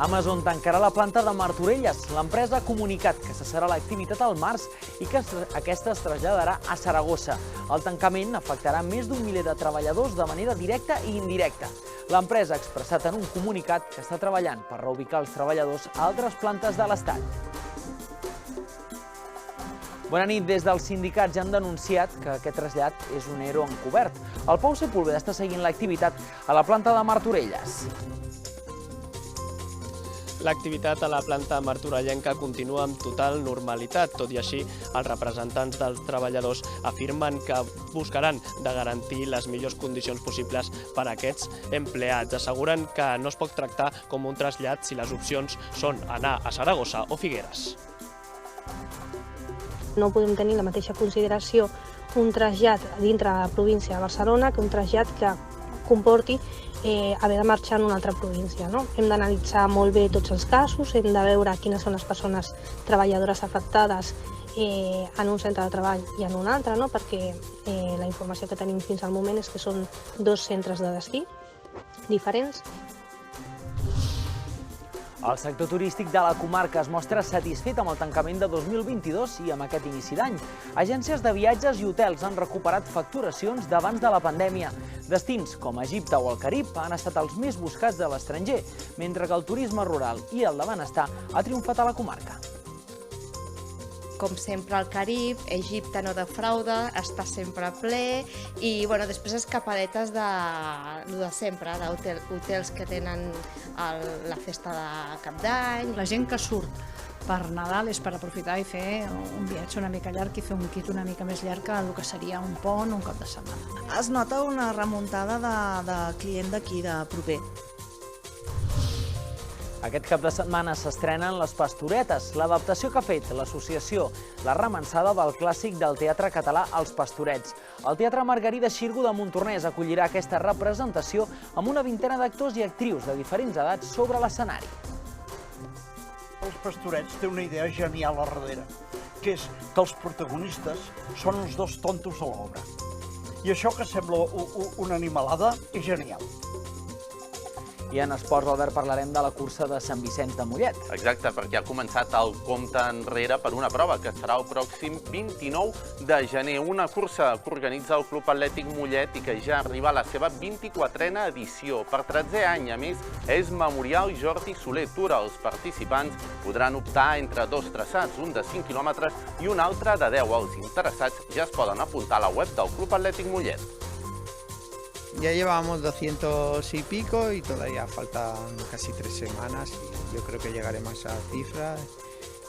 Amazon tancarà la planta de Martorelles. L'empresa ha comunicat que cessarà l'activitat al març i que aquesta es traslladarà a Saragossa. El tancament afectarà més d'un miler de treballadors de manera directa i indirecta. L'empresa ha expressat en un comunicat que està treballant per reubicar els treballadors a altres plantes de l'Estat. Bona nit. Des dels sindicats ja han denunciat que aquest trasllat és un ERO encobert. El Pau Sepúlveda està seguint l'activitat a la planta de Martorelles. L'activitat a la planta martorellenca continua amb total normalitat. Tot i així, els representants dels treballadors afirmen que buscaran de garantir les millors condicions possibles per a aquests empleats. Asseguren que no es pot tractar com un trasllat si les opcions són anar a Saragossa o Figueres. No podem tenir la mateixa consideració un trasllat dintre de la província de Barcelona que un trasllat que comporti haver de marxar en una altra província. Hem d'analitzar molt bé tots els casos, hem de veure quines són les persones treballadores afectades en un centre de treball i en un altre, perquè la informació que tenim fins al moment és que són dos centres de destí diferents. El sector turístic de la comarca es mostra satisfet amb el tancament de 2022 i amb aquest inici d'any. Agències de viatges i hotels han recuperat facturacions d'abans de la pandèmia. Destins com Egipte o el Carib han estat els més buscats de l'estranger, mentre que el turisme rural i el de benestar ha triomfat a la comarca. Com sempre al Carib, Egipte no defrauda, està sempre ple i després escapadetes de sempre, d'hotels que tenen la festa de Cap d'Any. La gent que surt per Nadal és per aprofitar i fer un viatge una mica llarg i fer un kit una mica més llarg que el que seria un pont o un cap de setmana. Es nota una remuntada de client d'aquí, de proper. Aquest cap de setmana s'estrenen Les Pastoretes, l'adaptació que ha fet l'associació La Remansada del clàssic del teatre català Els Pastorets. El Teatre Margarida Xirgo de Montornès acollirà aquesta representació amb una vintena d'actors i actrius de diferents edats sobre l'escenari. Els Pastorets té una idea genial a darrere, que és que els protagonistes són els dos tontos de l'obra. I això que sembla una animalada és genial. I en esports, Albert, parlarem de la cursa de Sant Vicenç de Mollet. Exacte, perquè ha començat el compte enrere per una prova que serà el pròxim 29 de gener. Una cursa que organitza el Club Atlètic Mollet i que ja arriba a la seva 24a edició. Per 13è any, a més, és Memorial Jordi Soler Tour. Els participants podran optar entre dos traçats, un de 5 quilòmetres i un altre de 10. Els interessats ja es poden apuntar a la web del Club Atlètic Mollet. Ya llevamos 200 y pico y todavía faltan casi 3 semanas y yo creo que llegaremos a esa cifra.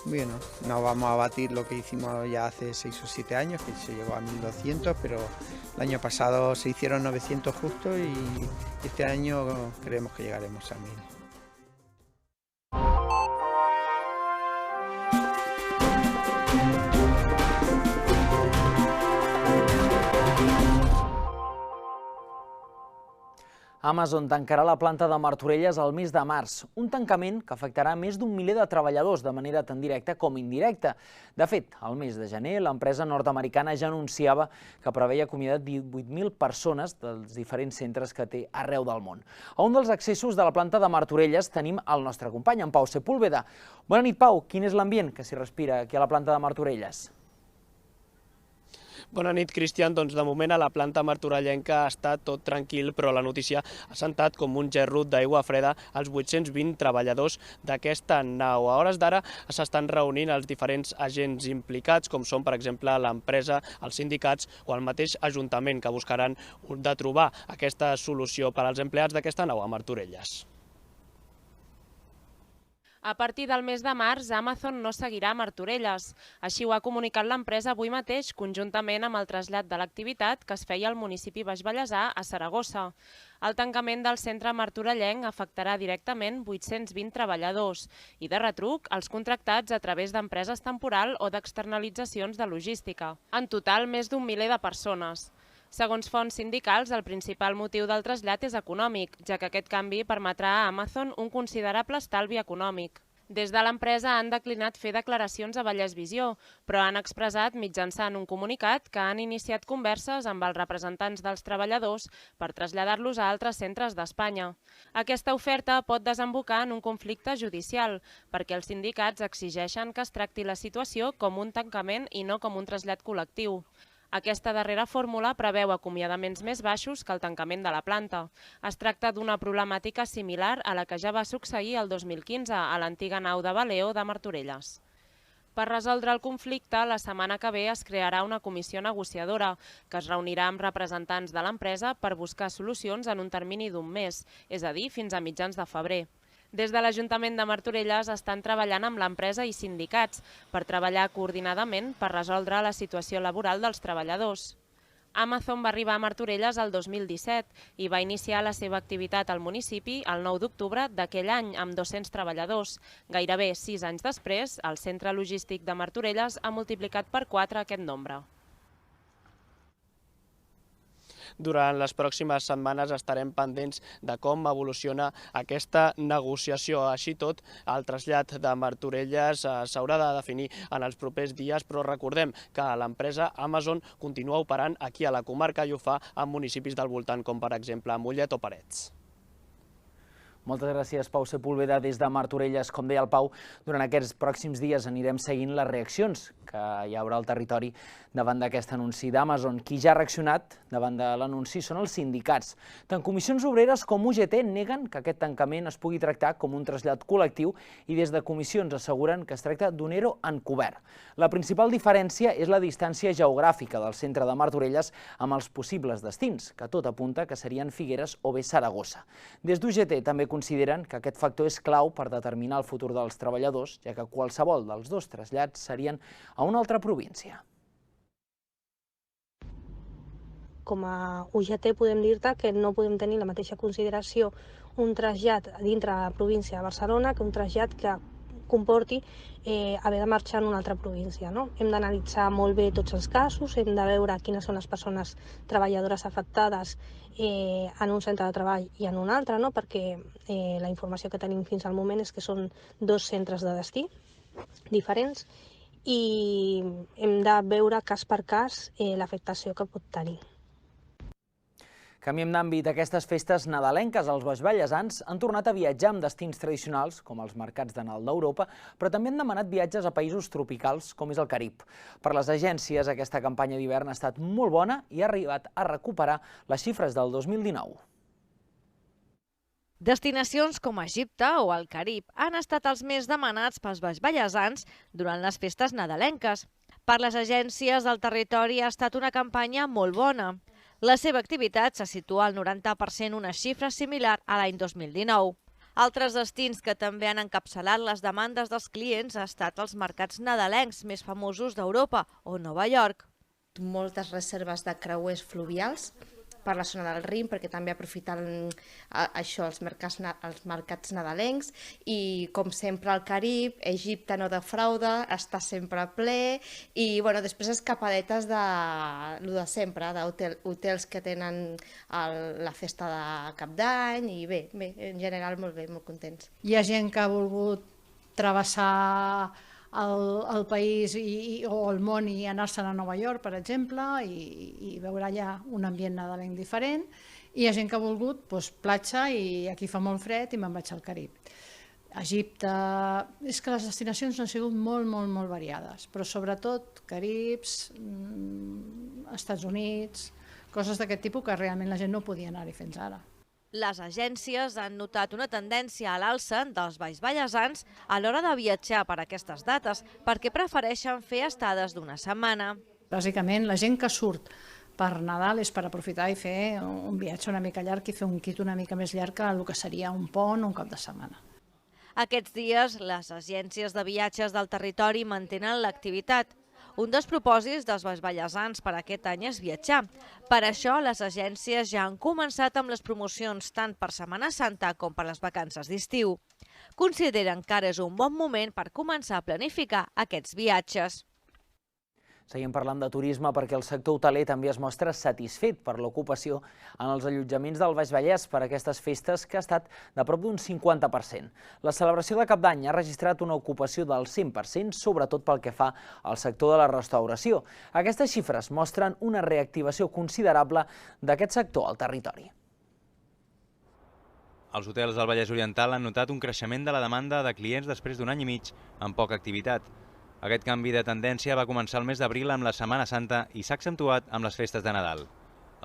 Bueno, no vamos a batir lo que hicimos ya hace 6 o 7 años, que se llegó a 1200, pero el año pasado se hicieron 900 justo y este año creemos que llegaremos a 1000. Amazon tancarà la planta de Martorelles el mes de març, un tancament que afectarà més d'un miler de treballadors de manera tant directa com indirecta. De fet, al mes de gener, l'empresa nord-americana ja anunciava que preveia acomiadar 18.000 persones dels diferents centres que té arreu del món. A un dels accessos de la planta de Martorelles tenim el nostre company, en Pau Sepúlveda. Bona nit, Pau. Quin és l'ambient que s'hi respira aquí a la planta de Martorelles? Bona nit, Cristian. Doncs de moment a la planta martorellenca està tot tranquil, però la notícia ha sentat com un gerro d'aigua freda als 820 treballadors d'aquesta nau. A hores d'ara s'estan reunint els diferents agents implicats, com són, per exemple, l'empresa, els sindicats o el mateix ajuntament, que buscaran de trobar aquesta solució per als empleats d'aquesta nau a Martorelles. A partir del mes de març, Amazon no seguirà a Martorelles. Així ho ha comunicat l'empresa avui mateix, conjuntament amb el trasllat de l'activitat que es feia al municipi Baix Vallèsà a Saragossa. El tancament del centre martorellenc afectarà directament 820 treballadors i, de retruc, els contractats a través d'empreses temporal o d'externalitzacions de logística. En total, més d'un miler de persones. Segons fonts sindicals, el principal motiu del trasllat és econòmic, ja que aquest canvi permetrà a Amazon un considerable estalvi econòmic. Des de l'empresa han declinat fer declaracions a Vallès Visió, però han expressat mitjançant un comunicat que han iniciat converses amb els representants dels treballadors per traslladar-los a altres centres d'Espanya. Aquesta oferta pot desembocar en un conflicte judicial, perquè els sindicats exigeixen que es tracti la situació com un tancament i no com un trasllat col·lectiu. Aquesta darrera fórmula preveu acomiadaments més baixos que el tancament de la planta. Es tracta d'una problemàtica similar a la que ja va succeir el 2015 a l'antiga nau de Valeo de Martorelles. Per resoldre el conflicte, la setmana que ve es crearà una comissió negociadora que es reunirà amb representants de l'empresa per buscar solucions en un termini d'un mes, és a dir, fins a mitjans de febrer. Des de l'Ajuntament de Martorelles estan treballant amb l'empresa i sindicats per treballar coordinadament per resoldre la situació laboral dels treballadors. Amazon va arribar a Martorelles el 2017 i va iniciar la seva activitat al municipi el 9 d'octubre d'aquell any amb 200 treballadors. Gairebé 6 anys després, el centre logístic de Martorelles ha multiplicat per 4 aquest nombre. Durant les pròximes setmanes estarem pendents de com evoluciona aquesta negociació. Així tot, el trasllat de Martorelles s'haurà de definir en els propers dies, però recordem que l'empresa Amazon continua operant aquí a la comarca i ho fa en municipis del voltant, com per exemple Mollet o Parets. Moltes gràcies, Pau Sepúlveda, des de Martorelles. Com deia el Pau, durant aquests pròxims dies anirem seguint les reaccions que hi haurà al territori davant d'aquest anunci d'Amazon. Qui ja ha reaccionat davant de l'anunci són els sindicats. Tant comissions obreres com UGT neguen que aquest tancament es pugui tractar com un trasllat col·lectiu i des de comissions asseguren que es tracta d'un ERO encobert. La principal diferència és la distància geogràfica del centre de Martorelles amb els possibles destins, que tot apunta que serien Figueres o bé Saragossa. Des d'UGT també consideren que aquest factor és clau per determinar el futur dels treballadors, ja que qualsevol dels dos trasllats serien a una altra província. Com a UGT podem dir-te que no podem tenir la mateixa consideració un trasllat dintre de la província de Barcelona que un trasllat que comporti haver de marxar en una altra província. Hem d'analitzar molt bé tots els casos, hem de veure quines són les persones treballadores afectades en un centre de treball i en un altre, perquè la informació que tenim fins al moment és que són dos centres de destí diferents i hem de veure cas per cas l'afectació que pot tenir. Canviem d'àmbit. Aquestes festes nadalenques als Baix Vallesans han tornat a viatjar amb destins tradicionals, com els mercats de Nadal d'Europa, però també han demanat viatges a països tropicals, com és el Carib. Per les agències, aquesta campanya d'hivern ha estat molt bona i ha arribat a recuperar les xifres del 2019. Destinacions com Egipte o el Carib han estat els més demanats pels baixvallesans durant les festes nadalenques. Per les agències, el territori ha estat una campanya molt bona. La seva activitat se situa al 90%, una xifra similar a l'any 2019. Altres destins que també han encapçalat les demandes dels clients han estat els mercats nadalencs més famosos d'Europa o Nova York. Moltes reserves de creuers fluvials per la zona del Rin, perquè també aprofiten això, els mercats nadalencs, i com sempre al Carib, Egipte no defrauda, està sempre ple, i després escapadetes de sempre, d'hotels que tenen la festa de Cap d'Any, i bé, en general molt bé, molt contents. Hi ha gent que ha volgut travessar el país o el món i anar-se'n a Nova York, per exemple, i veure allà un ambient nadalenc diferent. I hi ha gent que ha volgut platja i aquí fa molt fred i me'n vaig al Carib. Egipte... És que les destinacions han sigut molt variades, però sobretot Caribs, Estats Units, coses d'aquest tipus que realment la gent no podia anar-hi fins ara. Les agències han notat una tendència a l'alça dels baixvallesans a l'hora de viatjar per aquestes dates, perquè prefereixen fer estades d'una setmana. Bàsicament, la gent que surt per Nadal és per aprofitar i fer un viatge una mica llarg i fer un kit una mica més llarg que el que seria un pont o un cap de setmana. Aquests dies, les agències de viatges del territori mantenen l'activitat. Un dels propòsits dels baixvallesans per aquest any és viatjar. Per això, les agències ja han començat amb les promocions tant per Setmana Santa com per les vacances d'estiu. Consideren que ara és un bon moment per començar a planificar aquests viatges. Seguim parlant de turisme perquè el sector hoteler també es mostra satisfet per l'ocupació en els allotjaments del Baix Vallès per aquestes festes, que ha estat de prop d'un 50%. La celebració de Cap d'Any ha registrat una ocupació del 100%, sobretot pel que fa al sector de la restauració. Aquestes xifres mostren una reactivació considerable d'aquest sector al territori. Els hotels del Vallès Oriental han notat un creixement de la demanda de clients després d'un any i mig amb poca activitat. Aquest canvi de tendència va començar el mes d'abril amb la Setmana Santa i s'ha accentuat amb les festes de Nadal.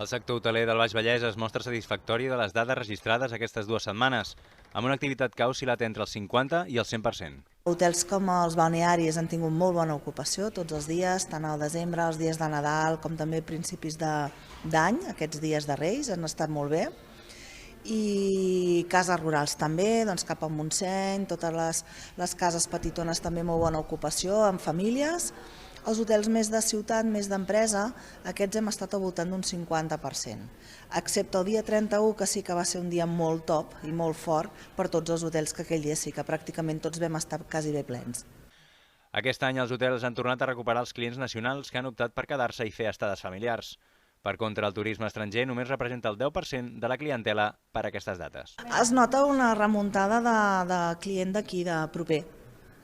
El sector hoteler del Baix Vallès es mostra satisfactori de les dades registrades aquestes 2 setmanes, amb una activitat que ha oscil·lat entre el 50 i el 100%. Hotels com els balnearis han tingut molt bona ocupació tots els dies, tant al desembre, els dies de Nadal, com també principis d'any, aquests dies de Reis han estat molt bé. I cases rurals també, doncs cap a Montseny, totes les cases petitones també molt bona ocupació, amb famílies. Els hotels més de ciutat, més d'empresa, aquests hem estat al voltant d'un 50%, excepte el dia 31, que sí que va ser un dia molt top i molt fort per tots els hotels, que aquell dia sí que pràcticament tots vam estar quasi bé plens. Aquest any els hotels han tornat a recuperar els clients nacionals que han optat per quedar-se i fer estades familiars. Per contra, el turisme estranger només representa el 10% de la clientela per a aquestes dates. Es nota una remuntada de client d'aquí, de proper.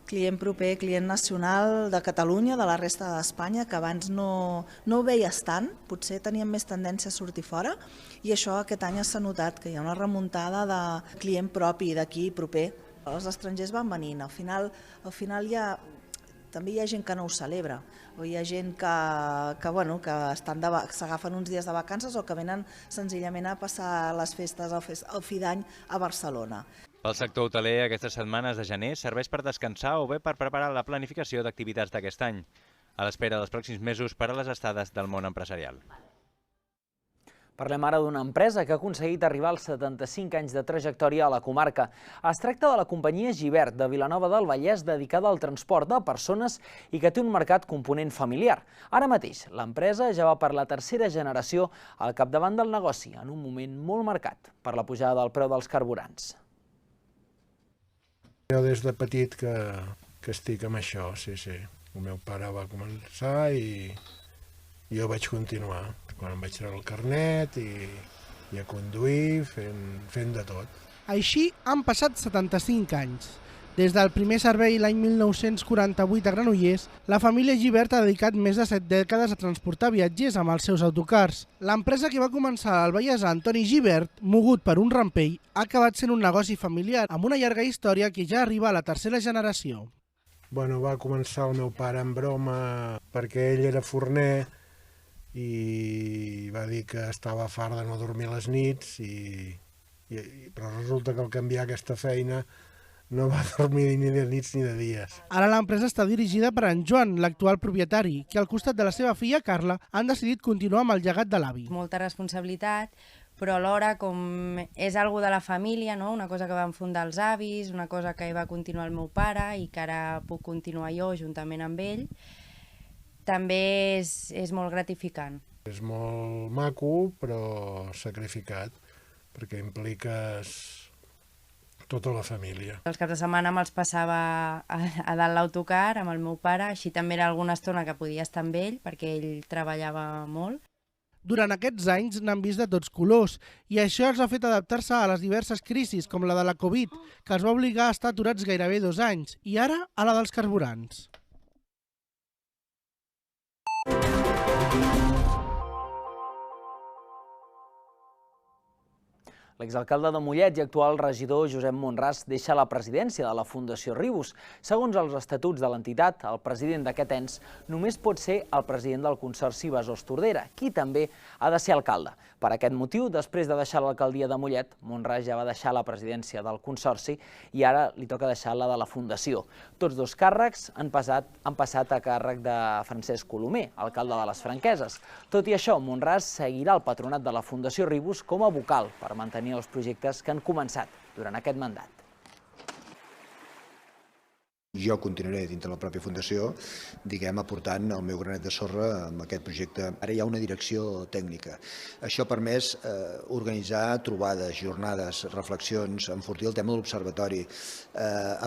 Client proper, client nacional de Catalunya, de la resta d'Espanya, que abans no ho veies tant, potser tenien més tendència a sortir fora, i això aquest any s'ha notat, que hi ha una remuntada de client propi d'aquí, proper. Els estrangers van venint, al final també hi ha gent que no ho celebra, o hi ha gent que s'agafen uns dies de vacances o que venen senzillament a passar les festes al fi d'any a Barcelona. Pel sector hoteler, aquestes setmanes de gener serveix per descansar o bé per preparar la planificació d'activitats d'aquest any, a l'espera dels pròxims mesos per a les estades del món empresarial. Parlem ara d'una empresa que ha aconseguit arribar als 75 anys de trajectòria a la comarca. Es tracta de la companyia Gibert, de Vilanova del Vallès, dedicada al transport de persones i que té un mercat component familiar. Ara mateix, l'empresa ja va per la 3a generació al capdavant del negoci, en un moment molt marcat per la pujada del preu dels carburants. Jo des de petit que estic amb això, sí. El meu pare va començar i jo vaig continuar. Quan em vaig treure el carnet i a conduir, fent de tot. Així han passat 75 anys. Des del primer servei l'any 1948 a Granollers, la família Gibert ha dedicat més de 7 dècades a transportar viatgers amb els seus autocars. L'empresa que va començar al vallèsà Antoni Gibert, mogut per un rampell, ha acabat sent un negoci familiar amb una llarga història que ja arriba a la 3a generació. Va començar el meu pare en broma perquè ell era forner i va dir que estava fart de no dormir les nits, però resulta que al canviar aquesta feina no va dormir ni de nits ni de dies. Ara l'empresa està dirigida per en Joan, l'actual propietari, que al costat de la seva filla Carla han decidit continuar amb el llegat de l'avi. Molta responsabilitat, però alhora com és algo de la família, no? Una cosa que van fundar els avis, una cosa que va continuar el meu pare i que ara puc continuar jo juntament amb ell, també és molt gratificant. És molt maco, però sacrificat, perquè impliques tota la família. Els caps de setmana me'ls passava a dalt l'autocar amb el meu pare, així també era alguna estona que podia estar amb ell, perquè ell treballava molt. Durant aquests anys n'han vist de tots colors i això els ha fet adaptar-se a les diverses crisis, com la de la Covid, que els va obligar a estar aturats gairebé 2 anys, i ara a la dels carburants. L'exalcalde de Mollet i actual regidor Josep Monràs deixa la presidència de la Fundació Ribus. Segons els estatuts de l'entitat, el president d'aquest ens només pot ser el president del Consorci Besòs-Tordera, qui també ha de ser alcalde. Per aquest motiu, després de deixar l'alcaldia de Mollet, Monràs ja va deixar la presidència del Consorci i ara li toca deixar la de la Fundació. Tots 2 càrrecs han passat a càrrec de Francesc Colomer, alcalde de les Franqueses. Tot i això, Monràs seguirà al patronat de la Fundació Ribus com a vocal per mantenir els projectes que han començat durant aquest mandat. Jo continuaré dintre la pròpia fundació, aportant el meu granet de sorra amb aquest projecte. Ara hi ha una direcció tècnica. Això ha permès organitzar trobades, jornades, reflexions, enfortir el tema de l'observatori,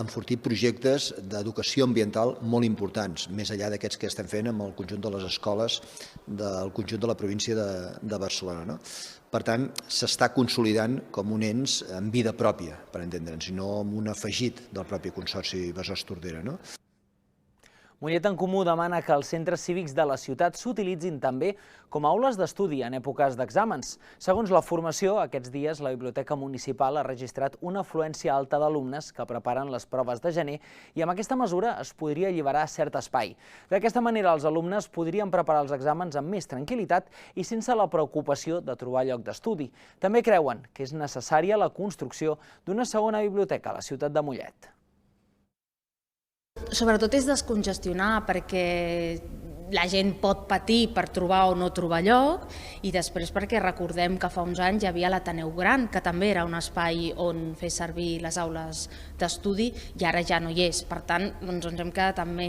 enfortir projectes d'educació ambiental molt importants, més enllà d'aquests que estem fent amb el conjunt de les escoles del conjunt de la província de Barcelona. Per tant, s'està consolidant com un ens amb vida pròpia, per entendre'ns, i no amb un afegit del propi Consorci Besòs-Tordera. Mollet en Comú demana que els centres cívics de la ciutat s'utilitzin també com a aules d'estudi en èpoques d'exàmens. Segons la formació, aquests dies la Biblioteca Municipal ha registrat una afluència alta d'alumnes que preparen les proves de gener i amb aquesta mesura es podria alliberar cert espai. D'aquesta manera els alumnes podrien preparar els exàmens amb més tranquil·litat i sense la preocupació de trobar lloc d'estudi. També creuen que és necessària la construcció d'una segona biblioteca a la ciutat de Mollet. Sobretot és descongestionar, perquè la gent pot patir per trobar o no trobar lloc, i després perquè recordem que fa uns anys hi havia l'Ateneu Gran, que també era un espai on fer servir les aules d'estudi, i ara ja no hi és. Per tant, ens hem quedat amb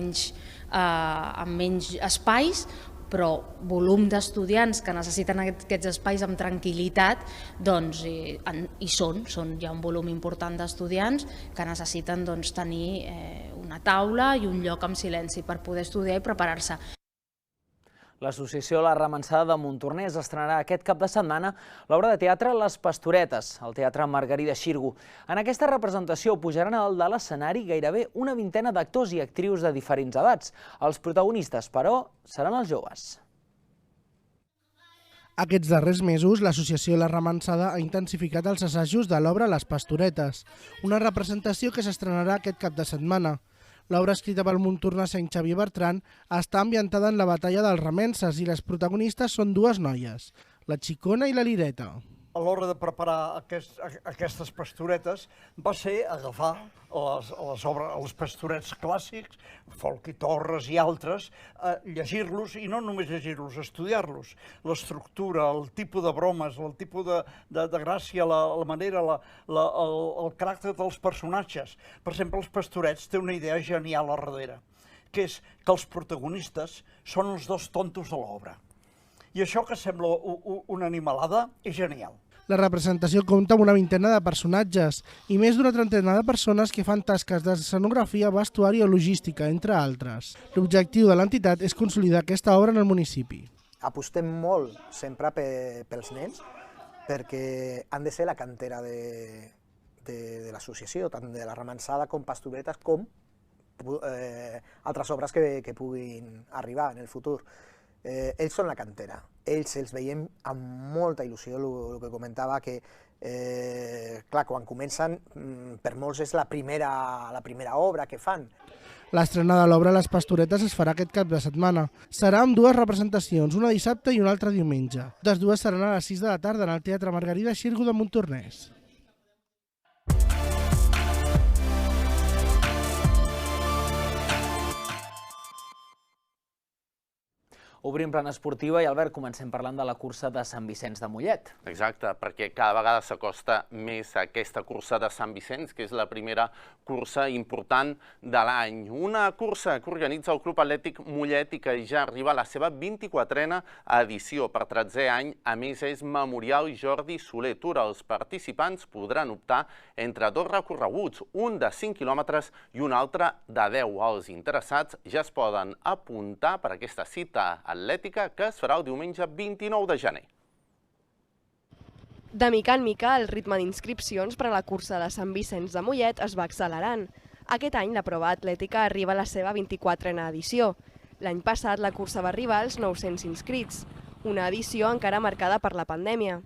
menys espais, però volum d'estudiants que necessiten aquests espais amb tranquil·litat, doncs hi són. Hi ha un volum important d'estudiants que necessiten tenir una taula i un lloc amb silenci per poder estudiar i preparar-se. L'associació La Remansada de Montornès estrenarà aquest cap de setmana l'obra de teatre Les Pastoretes, al Teatre Margarida Xirgu. En aquesta representació pujaran a dalt de l'escenari gairebé una vintena d'actors i actrius de diferents edats. Els protagonistes, però, seran els joves. Aquests darrers mesos, l'associació La Remansada ha intensificat els assajos de l'obra Les Pastoretes, una representació que s'estrenarà aquest cap de setmana. L'obra escrita pel montornesenc Xavier Bertran està ambientada en la batalla dels remenses i les protagonistes són dues noies, la Xicona i la Lireta. A l'hora de preparar aquestes pastoretes va ser agafar els pastorets clàssics, Folk i Torres i altres, llegir-los, i no només llegir-los, estudiar-los. L'estructura, el tipus de bromes, el tipus de gràcia, la manera, el caràcter dels personatges. Per exemple, els pastorets té una idea genial a darrere, que és que els protagonistes són els dos tontos de l'obra. I això, que sembla una animalada, és genial. La representació compta amb una vintena de personatges i més d'una trentena de persones que fan tasques d'escenografia, vestuari o logística, entre altres. L'objectiu de l'entitat és consolidar aquesta obra en el municipi. Apostem molt sempre pels nens, perquè han de ser la cantera de l'associació, tant de La Remansada com Pastoretes, com altres obres que puguin arribar en el futur. Ells són la cantera, ells els veiem amb molta il·lusió, el que comentava, que clar, quan comencen, per molts és la primera obra que fan. L'estrena de l'obra Les Pastoretes es farà aquest cap de setmana. Serà amb dues representacions, una dissabte i una altra diumenge. Les dues seran a les 6 de la tarda en el Teatre Margarida Xirgu de Montornès. Obrim plana esportiva i, Albert, comencem parlant de la cursa de Sant Vicenç de Mollet. Exacte, perquè cada vegada s'acosta més a aquesta cursa de Sant Vicenç, que és la primera cursa important de l'any. Una cursa que organitza el Club Atlètic Mollet i que ja arriba a la seva 24a edició. Per 13è any, a més, és Memorial Jordi Soler Tour. Els participants podran optar entre dos recorreguts, un de 5 quilòmetres i un altre de 10. Els interessats ja es poden apuntar per aquesta cita atlètica que es farà el diumenge 29 de gener. De mica en mica, el ritme d'inscripcions per a la cursa de Sant Vicenç de Mollet es va accelerant. Aquest any la prova atlètica arriba a la seva 24a edició. L'any passat la cursa va arribar als 900 inscrits, una edició encara marcada per la pandèmia.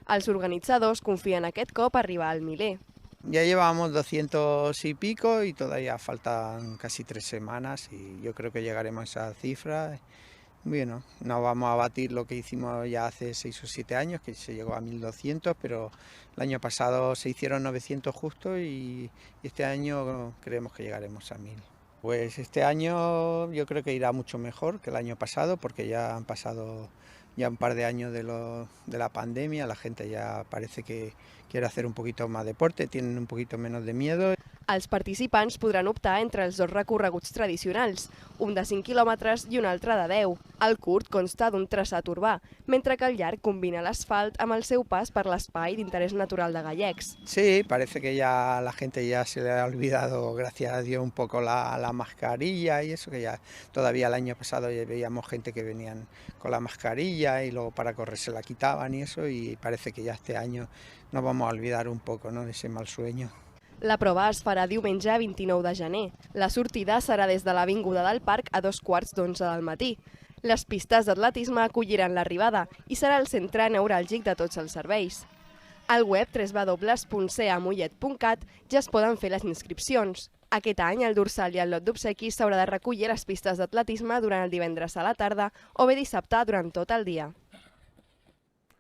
Els organitzadors confien aquest cop arribar al miler. Ya llevamos 200 y pico y todavía faltan casi 3 semanas y yo creo que llegaremos a esa cifra. Bueno, no vamos a batir lo que hicimos ya hace 6 o 7 años, que se llegó a 1200, pero el año pasado se hicieron 900 justo y este año creemos que llegaremos a 1000. Pues este año yo creo que irá mucho mejor que el año pasado, porque ya han pasado ya un par de años de la pandemia, la gente ya parece que quiere hacer un poquito más deporte, tienen un poquito menos de miedo. Els participants podran optar entre els dos recorreguts tradicionals, un de 5 quilòmetres i un altre de 10. El curt consta d'un traçat urbà, mentre que el llarg combina l'asfalt amb el seu pas per l'espai d'interés natural de Gallecs. Sí, parece que ya la gente ya se le ha olvidado, gracias a Dios, un poco la mascarilla y eso, que ya todavía el año pasado ya veíamos gente que venían con la mascarilla y luego para correr se la quitaban y eso, y parece que ya este año nos vamos a olvidar un poco, ¿no?, de ese mal sueño. La prova es farà diumenge 29 de gener. La sortida serà des de l'Avinguda del Parc a 2:15 del matí. Les pistes d'atletisme acolliran l'arribada i serà el centre neuràlgic de tots els serveis. Al web www.camollet.cat ja es poden fer les inscripcions. Aquest any el dorsal i el lot d'obsequis s'haurà de recollir a les pistes d'atletisme durant el divendres a la tarda o bé dissabte durant tot el dia.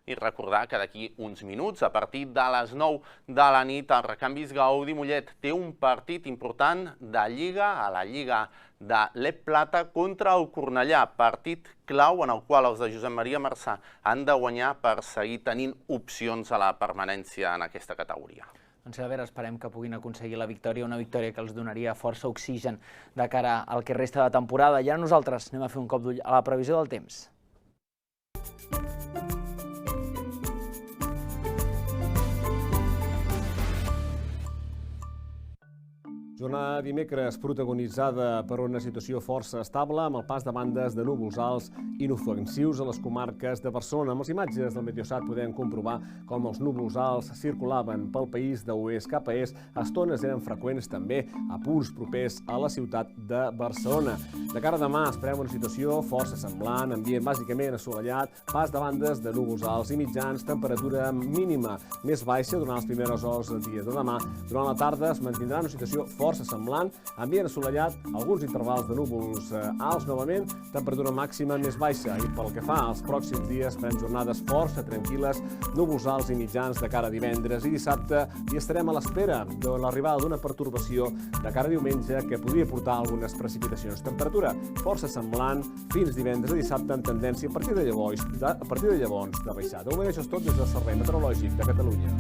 I recordar que d'aquí uns minuts, a partir de les 9 de la nit, el Recanvis Gaudí Mollet té un partit important de Lliga a la Lliga de l'Ep Plata contra el Cornellà, partit clau en el qual els de Josep Maria Marçà han de guanyar per seguir tenint opcions a la permanència en aquesta categoria. Doncs a veure, esperem que puguin aconseguir la victòria, una victòria que els donaria força oxigen de cara al que resta de temporada. I ara nosaltres anem a fer un cop d'ull a la previsió del temps. Jornada dimecres protagonitzada per una situació força estable amb el pas de bandes de núvols alts inofensius a les comarques de Barcelona. Amb les imatges del Meteosat podem comprovar com els núvols alts circulaven pel país d'oest cap a est. A estones eren freqüents també a punts propers a la ciutat de Barcelona. De cara a demà esperem una situació força semblant, ambient bàsicament assolellat, pas de bandes de núvols alts i mitjans, temperatura mínima més baixa durant les primeres hores del dia de demà. Durant la tarda es mantindrà una situació força semblant, ambient assolellat, alguns intervals de núvols alts novament, temperatura màxima més baixa. I pel que fa als pròxims dies, farem jornades força tranquil·les, núvols alts i mitjans de cara a divendres i dissabte, i estarem a l'espera de l'arribada d'una pertorbació de cara a diumenge que podria portar algunes precipitacions. Temperatura força semblant fins divendres i dissabte en tendència a partir de llavors de baixar. De moment això és tot des del Servei Meteorològic de Catalunya.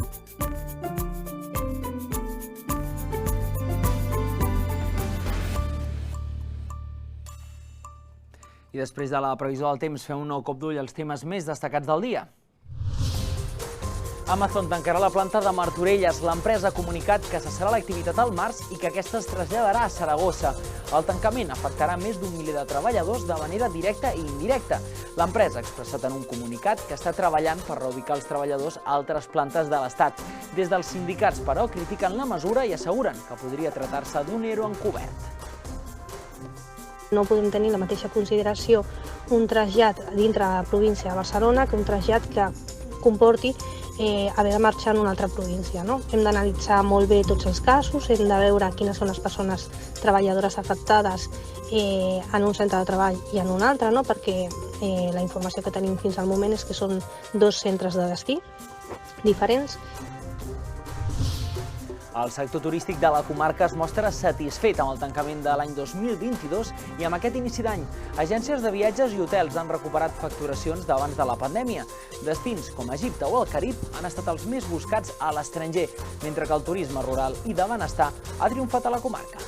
I després de la previsió del temps, fem un nou cop d'ull als temes més destacats del dia. Amazon tancarà la planta de Martorelles. L'empresa ha comunicat que cessarà l'activitat al març i que aquesta es traslladarà a Saragossa. El tancament afectarà més d'un miler de treballadors de manera directa i indirecta. L'empresa ha expressat en un comunicat que està treballant per reubicar els treballadors a altres plantes de l'Estat. Des dels sindicats, però, critiquen la mesura i asseguren que podria tractar-se d'un ERO encobert. No podem tenir la mateixa consideració un trasllat dintre de la província de Barcelona que un trasllat que comporti haver de marxar en una altra província. Hem d'analitzar molt bé tots els casos, hem de veure quines són les persones treballadores afectades en un centre de treball i en un altre, perquè la informació que tenim fins al moment és que són dos centres de destí diferents. El sector turístic de la comarca es mostra satisfet amb el tancament de l'any 2022 i amb aquest inici d'any. Agències de viatges i hotels han recuperat facturacions d'abans de la pandèmia. Destins com Egipte o el Carib han estat els més buscats a l'estranger, mentre que el turisme rural i de benestar ha triomfat a la comarca.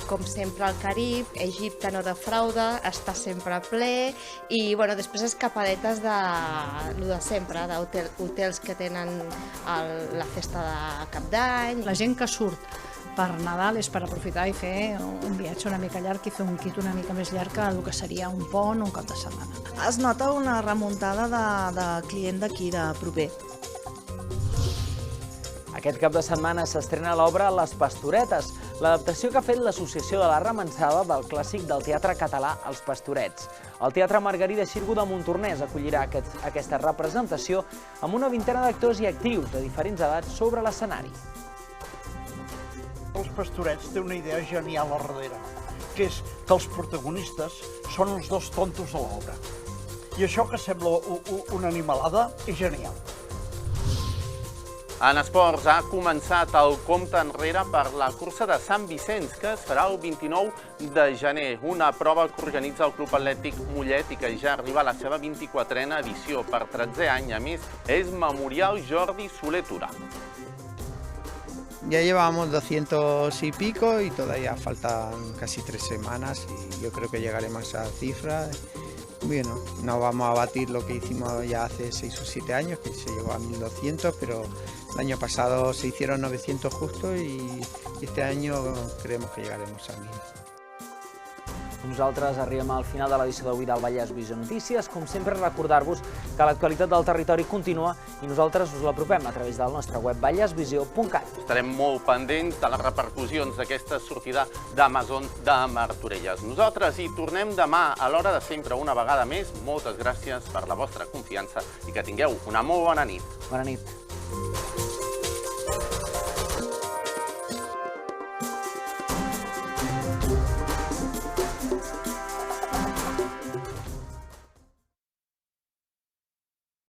Com sempre al Carib, Egipte no defrauda, està sempre ple i després escapadetes de sempre, d'hotels que tenen la festa de Cap d'Any. La gent que surt per Nadal és per aprofitar i fer un viatge una mica llarg i fer un kit una mica més llarg que el que seria un pont o un cap de setmana. Es nota una remuntada de client d'aquí, de proper. Aquest cap de setmana s'estrena l'obra Les Pastoretes, l'adaptació que ha fet l'Associació de la Remençada del clàssic del teatre català Els Pastorets. El Teatre Margarida Xirgu de Montornès acollirà aquesta representació amb una vintena d'actors i actrius de diferents edats sobre l'escenari. Els Pastorets té una idea genial a darrere, que és que els protagonistes són els dos tontos de l'obra. I això que sembla una animalada és genial. En esports ha començat el compte enrere per la cursa de Sant Vicenç, que es farà el 29 de gener, una prova que organitza el Club Atlètic Mollet i que ja arriba a la seva 24a edició. Per 13è any, a més, és Memorial Jordi Soler Tura. Ya llevábamos 200 y pico y todavía faltan casi 3 semanas y yo creo que llegaremos a esa cifra. Bueno, no vamos a batir lo que hicimos ya hace 6 o 7 años, que se llegó a 1.200, pero el año pasado se hicieron 900 justo y este año creemos que llegaremos a 1.000. Nosaltres arribem al final de l'edició d'avui del Vallès Visió Notícies. Com sempre, recordar-vos que l'actualitat del territori continua i nosaltres us l'apropem a través del nostre web vallesvisió.cat. Estarem molt pendents de les repercussions d'aquesta sortida d'Amazon de Martorelles. Nosaltres hi tornem demà a l'hora de sempre una vegada més. Moltes gràcies per la vostra confiança i que tingueu una molt bona nit. Bona nit.